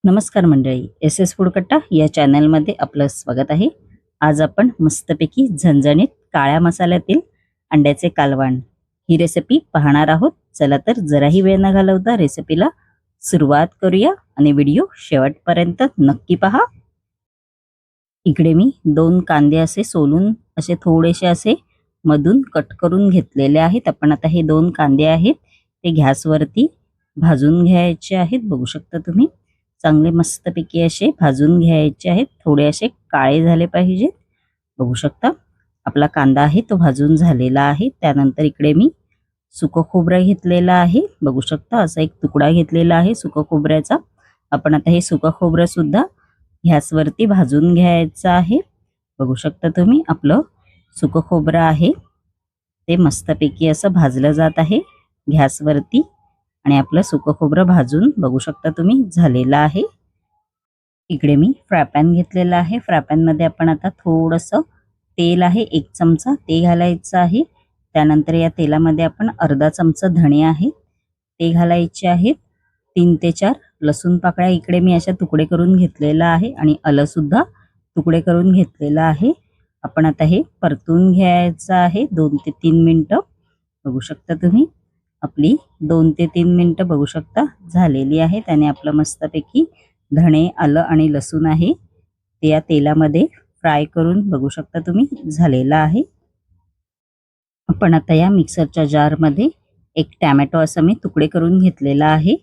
नमस्कार मंडळी, S S food कट्टा या चॅनलमध्ये आपलं स्वागत आहे। आज आपण मस्तपैकी झणझणीत काळ्या मसाल्यातील अंड्याचे कालवण ही रेसिपी पाहणार आहोत। चला तर जराही वेळ न घालवता रेसिपीला सुरुवात करूया आणि व्हिडिओ शेवटपर्यंत नक्की पहा। इकडे मी 2 कांदे असे सोलून असे थोडेसे असे मधून कट करून घेतलेले आहेत। आपण आता हे 2 कांदे आहेत ते गॅसवरती भाजून घ्यायचे आहेत। बघू शकता तुम्ही चांगले मस्तपैकी असे भाजून घ्यायचे आहेत। थोडे असे काळे झाले पाहिजेत। बघू शकता आपला कांदा आहे तो भाजून झालेला आहे। त्यानंतर इकडे मी सुकं खोबरं घेतलेलं आहे। बघू शकता असा एक तुकडा घेतलेला आहे सुकं खोबऱ्याचा। आपण आता हे सुकं खोबरं सुद्धा गॅसवरती भाजून घ्यायचं आहे। बघू शकता तुम्ही आपलं सुकं खोबरं आहे ते मस्तपैकी असं भाजलं जात आहे गॅसवरती आणि आपलं सुकं खोबरं भाजून बघू शकता तुम्ही झालेलं आहे। इकडे मी फ्राय पॅन घेतलेला आहे। फ्राय पॅन मध्ये आपण आता थोडंसं तेल आहे 1 चमचा ते घालायचं आहे। त्यानंतर या तेलामध्ये आपण अर्धा चमचा धणे आहे ते घालायचे आहेत। 3 ते 4 लसूण पाकळ्या इकडे मी अशा तुकडे करून घेतलेला आहे आणि आलं सुद्धा तुकडे करून घेतलेला आहे। आपण आता हे परतून घ्यायचं आहे 2 ते 3 मिनिटं। बघू शकता तुम्ही आपली 2 ते 3 मिनिटं बघू शकता झालेली आहे। त्याने आपलं मस्तपैकी धणे आलं आणि लसूण आहे ते या तेलामध्ये फ्राय करून बघू शकता तुम्ही झालेला आहे। आपण आता या मिक्सरच्या जार मध्ये 1 टोमॅटो असं मी तुकडे करून घेतलेला आहे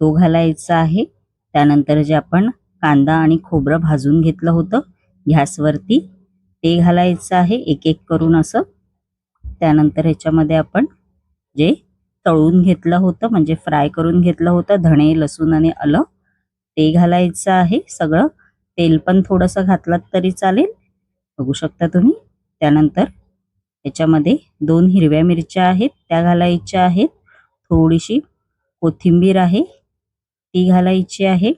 तो घालायचा आहे। त्यानंतर जे आपण कांदा आणि खोबरं भाजून घेतलं होतं गॅसवरती ते घालायचं आहे एक एक करून असं। त्यानंतर ह्याच्यामध्ये आपण जे तळून घेतलं होतं म्हणजे फ्राय करून घेतलं होतं धणे लसूण आणि आलं ते घालायचं आहे। सगळं तेल पण थोडंसं घातलं तरी चालेल। बघू शकता तुम्ही त्यानंतर याच्यामध्ये 2 हिरव्या मिरच्या आहेत त्या घालायच्या आहेत। थोडीशी कोथिंबीर आहे ती घालायची आहे।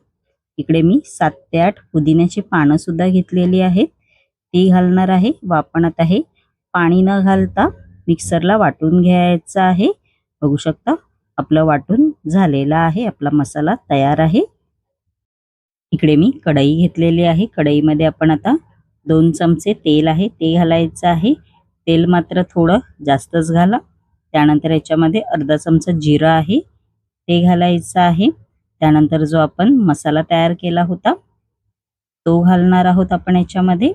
इकडे मी 7 ते 8 पुदिन्याची पानं सुद्धा घेतलेली आहेत ती घालणार आहे। आपण आता हे पाणी न घालता मिक्सरला वाटून घ्यायचं आहे। बघू शकता आपलं वाटून झालेला आहे आपला मसाला तयार आहे। इकडे मी कढई घेतलेली आहे। कढईमध्ये आपण आता 2 चमचे तेल आहे ते घालायचं आहे। तेल मात्र थोडं जास्तच घाला। त्यानंतर याच्यामध्ये अर्धा चमचा जिरं आहे ते घालायचं आहे। त्यानंतर जो आपण मसाला तयार केला होता तो घालणार आहोत आपण याच्यामध्ये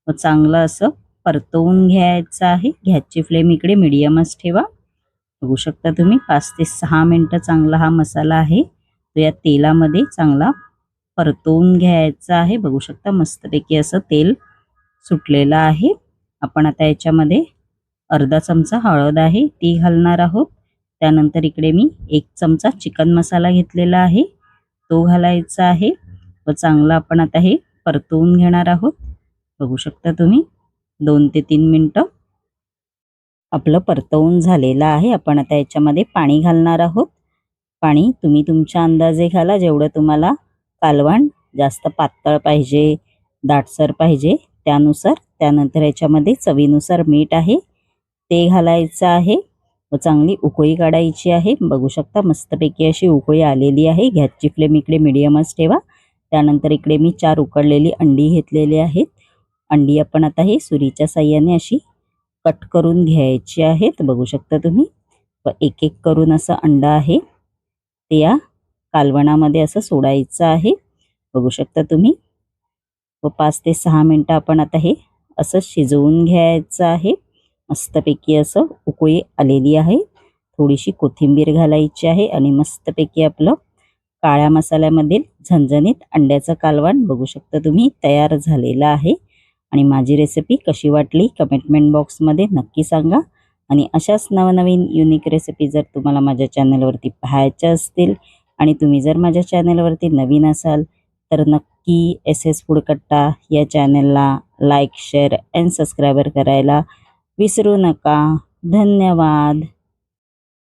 व चांगलं असं परतवून घ्यायचं आहे। गॅसची फ्लेम इकडे मीडियमच ठेवा। बघू शकता तुम्ही 5 ते 6 मिनिटं चांगला हा मसाला आहे तो या तेलामध्ये चांगला परतवून घ्यायचा आहे। बघू शकता मस्तपैकी असं तेल सुटलेलं आहे। आपण आता याच्यामध्ये अर्धा चमचा हळद आहे ती घालणार आहोत। त्यानंतर इकडे मी 1 चमचा चिकन मसाला घेतलेला आहे तो घालायचा आहे व चांगला आपण आता हे परतवून घेणार आहोत। बघू शकता तुम्ही 2 ते 3 मिनिटं आपलं परतवून झालेलं आहे। आपण आता याच्यामध्ये पाणी घालणार आहोत। पाणी तुम्ही तुमच्या अंदाजे घाला जेवढं तुम्हाला कालवण जास्त पातळ पाहिजे दाटसर पाहिजे त्यानुसार। त्यानंतर याच्यामध्ये चवीनुसार मीठ आहे ते घालायचं आहे व चांगली उकळी काढायची आहे। बघू शकता मस्तपैकी अशी उकळी आलेली आहे। गॅसची फ्लेम इकडे मीडियमच ठेवा। त्यानंतर इकडे मी 4 उकडलेली अंडी घेतलेली आहेत। अंडी आपण आता हे सुरीच्या साहाय्याने अशी कट करून घ्यायची आहेत। बघू शकता तुम्ही व एक एक करून असं अंडा आहे ते या कालवणामध्ये असं सोडायचं आहे। बघू शकता तुम्ही व 5 ते 6 मिनिटं आपण आता हे असं शिजवून घ्यायचं आहे। मस्तपैकी असं उकळी आलेली आहे। थोडीशी कोथिंबीर घालायची आहे आणि मस्तपैकी आपलं काळ्या मसाल्यामधील झणझणीत अंड्याचं कालवण बघू शकता तुम्ही तयार झालेलं आहे। आणि माझी रेसिपी कशी वाटली कमेंट बॉक्समध्ये नक्की सांगा। आणि अशाच नवनवीन युनिक रेसिपी जर तुम्हाला माझ्या चॅनलवरती पाहायच्या असतील आणि तुम्ही जर माझ्या चॅनलवरती नवीन असाल तर नक्की एस एस फूड कट्टा या चॅनलला लाईक शेअर अँड सबस्क्राईब करायला विसरू नका। धन्यवाद।